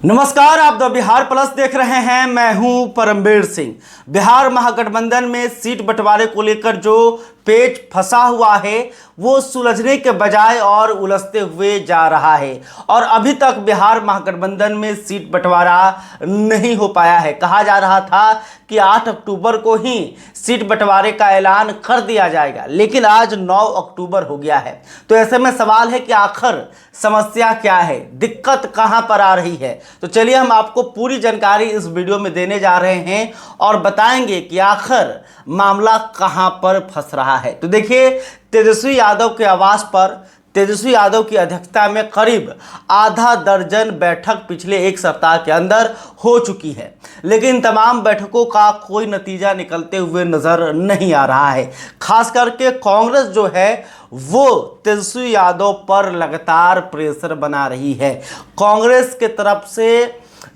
नमस्कार, आप the Bihar plus देख रहे हैं। मैं हूं परमवीर सिंह। बिहार महागठबंधन में सीट बंटवारे को लेकर जो पेच फंसा हुआ है वो सुलझने के बजाय और उलझते हुए जा रहा है और अभी तक बिहार महागठबंधन में सीट बंटवारा नहीं हो पाया है। कहा जा रहा था कि 8 अक्टूबर को ही सीट बंटवारे का ऐलान कर दिया जाएगा, लेकिन आज 9 अक्टूबर हो गया है। तो ऐसे में सवाल है कि आखिर समस्या क्या है, दिक्कत कहां पर आ रही है। तो चलिए हम आपको पूरी जानकारी इस वीडियो में देने जा रहे हैं और बताएंगे कि आखिर मामला कहां पर फंस रहा है। तो देखिए, तेजस्वी यादव के आवास पर तेजस्वी यादव की अध्यक्षता में करीब आधा दर्जन बैठक पिछले एक सप्ताह के अंदर हो चुकी है, लेकिन तमाम बैठकों का कोई नतीजा निकलते हुए नजर नहीं आ रहा है। खास करके कांग्रेस जो है वो तेजस्वी यादव पर लगातार प्रेशर बना रही है। कांग्रेस के तरफ से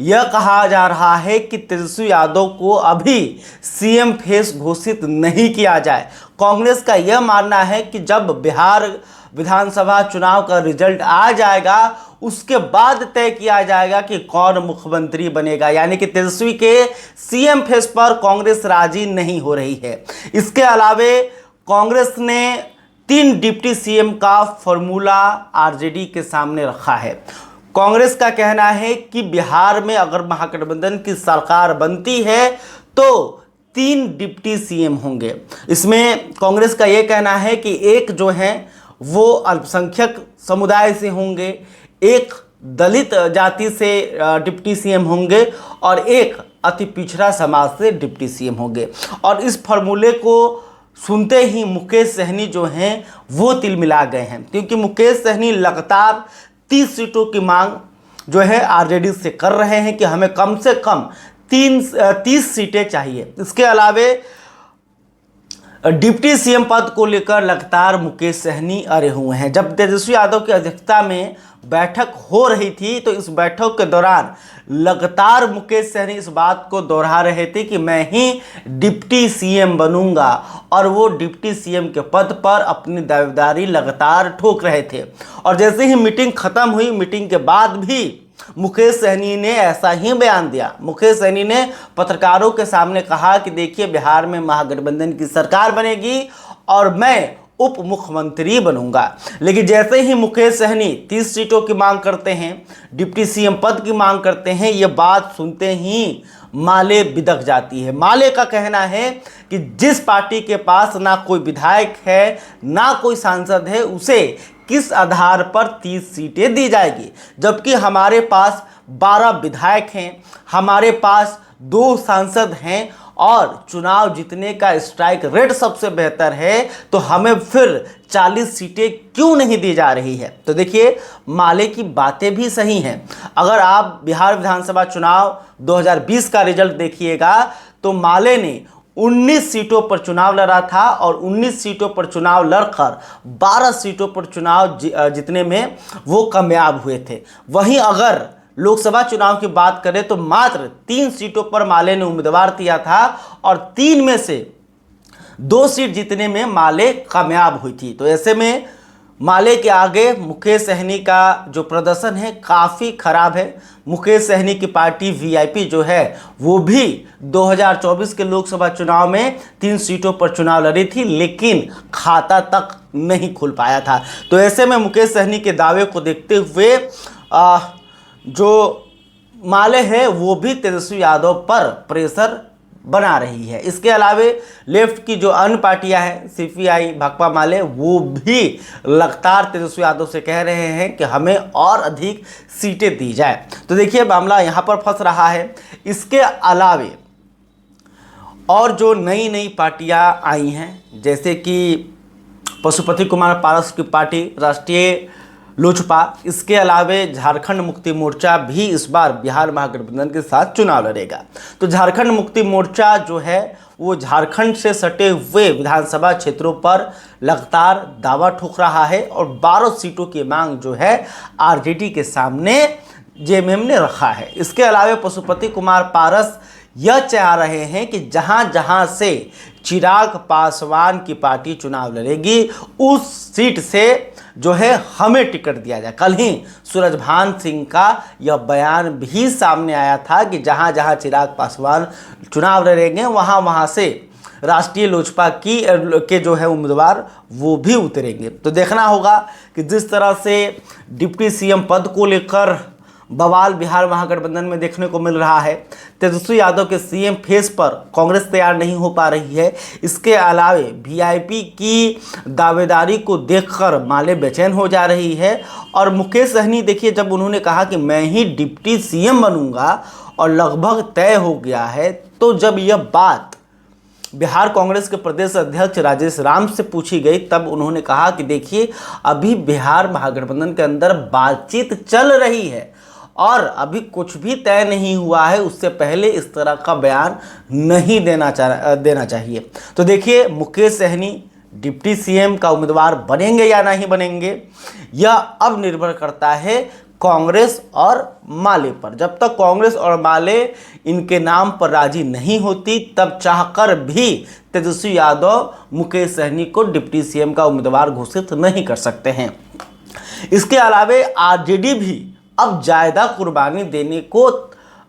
यह कहा जा रहा है कि तेजस्वी यादव को अभी सीएम फेस घोषित नहीं किया जाए। कांग्रेस का यह मानना है कि जब बिहार विधानसभा चुनाव का रिजल्ट आ जाएगा उसके बाद तय किया जाएगा कि कौन मुख्यमंत्री बनेगा, यानी कि तेजस्वी के सीएम फेस पर कांग्रेस राजी नहीं हो रही है। इसके अलावे कांग्रेस ने 3 डिप्टी सीएम का फॉर्मूला आरजेडी के सामने रखा है। कांग्रेस का कहना है कि बिहार में अगर महागठबंधन की सरकार बनती है तो 3 डिप्टी सीएम होंगे। इसमें कांग्रेस का यह कहना है कि एक जो है वो अल्पसंख्यक समुदाय से होंगे, एक दलित जाति से डिप्टी सीएम होंगे और एक अति पिछड़ा समाज से डिप्टी सीएम होंगे। और इस फॉर्मूले को सुनते ही मुकेश सहनी जो हैं वो तिलमिला गए हैं, क्योंकि मुकेश सहनी लगातार 30 सीटों की मांग जो है आरजेडी से कर रहे हैं कि हमें कम से कम 30 सीटें चाहिए। इसके अलावे डिप्टी सीएम पद को लेकर लगातार मुकेश सहनी अड़े हुए हैं। जब तेजस्वी यादव की अध्यक्षता में बैठक हो रही थी तो इस बैठक के दौरान लगातार मुकेश सहनी इस बात को दोहरा रहे थे कि मैं ही डिप्टी सीएम बनूंगा और वो डिप्टी सीएम के पद पर अपनी दावेदारी लगातार ठोक रहे थे। और जैसे ही मीटिंग खत्म हुई, मीटिंग के बाद भी मुकेश सहनी ने ऐसा ही बयान दिया। मुकेश सहनी ने पत्रकारों के सामने कहा कि देखिए, बिहार में महागठबंधन की सरकार बनेगी और मैं उप मुख्यमंत्री बनूंगा। लेकिन जैसे ही मुकेश सहनी 30 सीटों की मांग करते हैं, डिप्टी सीएम पद की मांग करते हैं, ये बात सुनते ही माले बिदक जाती है। माले का कहना है कि जिस पार्टी के पास ना कोई विधायक है ना कोई सांसद है, उसे किस आधार पर 30 सीटें दी जाएगी, जबकि हमारे पास 12 विधायक हैं, हमारे पास 2 सांसद हैं और चुनाव जीतने का स्ट्राइक रेट सबसे बेहतर है, तो हमें फिर 40 सीटें क्यों नहीं दी जा रही है। तो देखिए, माले की बातें भी सही हैं। अगर आप बिहार विधानसभा चुनाव 2020 का रिजल्ट देखिएगा तो माले ने 19 सीटों पर चुनाव लड़ा था और 19 सीटों पर चुनाव लड़कर 12 सीटों पर चुनाव जीतने में वो कामयाब हुए थे। वहीं अगर लोकसभा चुनाव की बात करें तो मात्र 3 सीटों पर माले ने उम्मीदवार दिया था और 3 में से 2 सीट जीतने में माले कामयाब हुई थी। तो ऐसे में माले के आगे मुकेश सहनी का जो प्रदर्शन है काफ़ी खराब है। मुकेश सहनी की पार्टी वीआईपी जो है वो भी 2024 के लोकसभा चुनाव में 3 सीटों पर चुनाव लड़ी थी, लेकिन खाता तक नहीं खुल पाया था। तो ऐसे में मुकेश सहनी के दावे को देखते हुए जो माले है वो भी तेजस्वी यादव पर प्रेशर बना रही है। इसके अलावे लेफ्ट की जो अन्य पार्टियां हैं, सीपीआई, भाकपा माले, वो भी लगातार तेजस्वी यादव से कह रहे हैं कि हमें और अधिक सीटें दी जाए। तो देखिए, मामला यहाँ पर फंस रहा है। इसके अलावे और जो नई नई पार्टियां आई हैं, जैसे कि पशुपति कुमार पारस की पार्टी राष्ट्रीय लोजपा, इसके अलावे झारखंड मुक्ति मोर्चा भी इस बार बिहार महागठबंधन के साथ चुनाव लड़ेगा। तो झारखंड मुक्ति मोर्चा जो है वो झारखंड से सटे हुए विधानसभा क्षेत्रों पर लगातार दावा ठोक रहा है और 12 सीटों की मांग जो है आरजेडी के सामने जेएमएम ने रखा है। इसके अलावे पशुपति कुमार पारस यह चाह रहे हैं कि जहां जहां से चिराग पासवान की पार्टी चुनाव लड़ेगी उस सीट से जो है हमें टिकट दिया जाए। कल ही सूरजभान सिंह का यह बयान भी सामने आया था कि जहां जहां चिराग पासवान चुनाव लड़ेंगे वहां वहां से राष्ट्रीय लोजपा के जो है उम्मीदवार वो भी उतरेंगे। तो देखना होगा कि जिस तरह से डिप्टी सीएम पद को लेकर बवाल बिहार महागठबंधन में देखने को मिल रहा है, तेजस्वी यादव के सीएम फेस पर कांग्रेस तैयार नहीं हो पा रही है, इसके अलावे वीआईपी की दावेदारी को देखकर माले बेचैन हो जा रही है। और मुकेश सहनी देखिए, जब उन्होंने कहा कि मैं ही डिप्टी सीएम बनूंगा और लगभग तय हो गया है, तो जब यह बात बिहार कांग्रेस के प्रदेश अध्यक्ष राजेश राम से पूछी गई तब उन्होंने कहा कि देखिए अभी बिहार महागठबंधन के अंदर बातचीत चल रही है और अभी कुछ भी तय नहीं हुआ है, उससे पहले इस तरह का बयान नहीं देना चाहिए। तो देखिए मुकेश सहनी डिप्टी सीएम का उम्मीदवार बनेंगे या नहीं बनेंगे, यह अब निर्भर करता है कांग्रेस और माले पर। जब तक कांग्रेस और माले इनके नाम पर राजी नहीं होती तब चाहकर भी तेजस्वी यादव मुकेश सहनी को डिप्टी सीएम का उम्मीदवार घोषित नहीं कर सकते हैं। इसके अलावे आरजेडी भी अब ज्यादा कुर्बानी देने को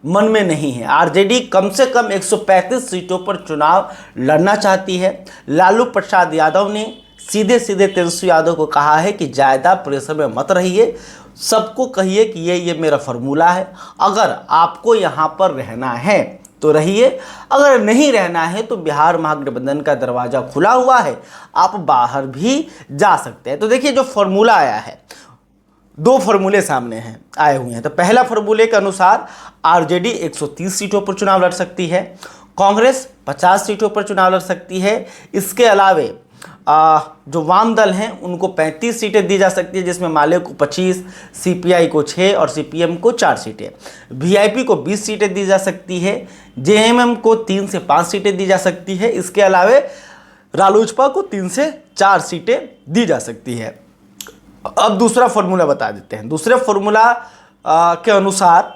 मन में नहीं है। आरजेडी कम से कम 135 सीटों पर चुनाव लड़ना चाहती है। लालू प्रसाद यादव ने सीधे सीधे तेजस्वी यादव को कहा है कि ज़्यादा प्रेशर में मत रहिए, सबको कहिए कि ये मेरा फार्मूला है, अगर आपको यहाँ पर रहना है तो रहिए, अगर नहीं रहना है तो बिहार महागठबंधन का दरवाज़ा खुला हुआ है, आप बाहर भी जा सकते हैं। तो देखिए जो फार्मूला आया है, दो फार्मूले सामने हैं आए हुए हैं। तो पहला फार्मूले के अनुसार आरजेडी 130 सीटों पर चुनाव लड़ सकती है, कांग्रेस 50 सीटों पर चुनाव लड़ सकती है। इसके अलावे जो वाम दल हैं उनको 35 सीटें दी जा सकती है, जिसमें माले को 25, सीपीआई को 6 और सीपीएम को 4 सीटें। वीआईपी को 20 सीटें दी जा सकती है, जेएमएम को 3 से 5 सीटें दी जा सकती है। इसके अलावे रालोजपा को 3 से 4 सीटें दी जा सकती है। अब दूसरा फार्मूला बता देते हैं। दूसरे फार्मूला के अनुसार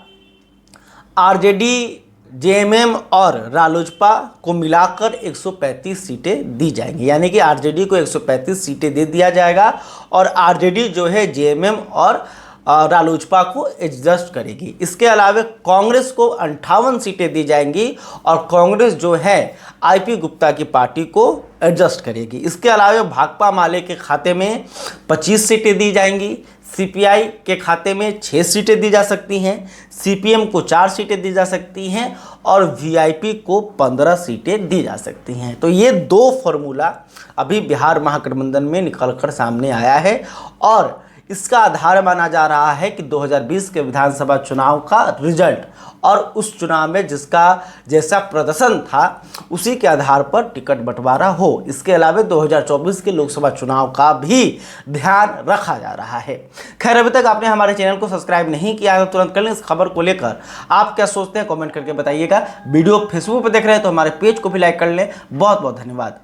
आरजेडी, जेएमएम और रालोजपा को मिलाकर 135 सीटें दी जाएंगी, यानी कि आरजेडी को 135 सीटें दे दिया जाएगा और आरजेडी जो है जेएमएम और रालोजपा को एडजस्ट करेगी। इसके अलावा कांग्रेस को 58 सीटें दी जाएंगी और कांग्रेस जो है आईपी गुप्ता की पार्टी को एडजस्ट करेगी। इसके अलावा भाकपा माले के खाते में 25 सीटें दी जाएंगी, सीपीआई के खाते में 6 सीटें दी जा सकती हैं, सीपीएम को 4 सीटें दी जा सकती हैं और वीआईपी को 15 सीटें दी जा सकती हैं। तो ये दो फार्मूला अभी बिहार महागठबंधन में निकलकर सामने आया है और इसका आधार माना जा रहा है कि 2020 के विधानसभा चुनाव का रिजल्ट और उस चुनाव में जिसका जैसा प्रदर्शन था उसी के आधार पर टिकट बंटवारा हो। इसके अलावा 2024 के लोकसभा चुनाव का भी ध्यान रखा जा रहा है। खैर, अभी तक आपने हमारे चैनल को सब्सक्राइब नहीं किया है तो तुरंत कर लें। इस खबर को लेकर आप क्या सोचते हैं कमेंट करके बताइएगा। वीडियो फेसबुक पर देख रहे हैं तो हमारे पेज को भी लाइक कर लें। बहुत बहुत धन्यवाद।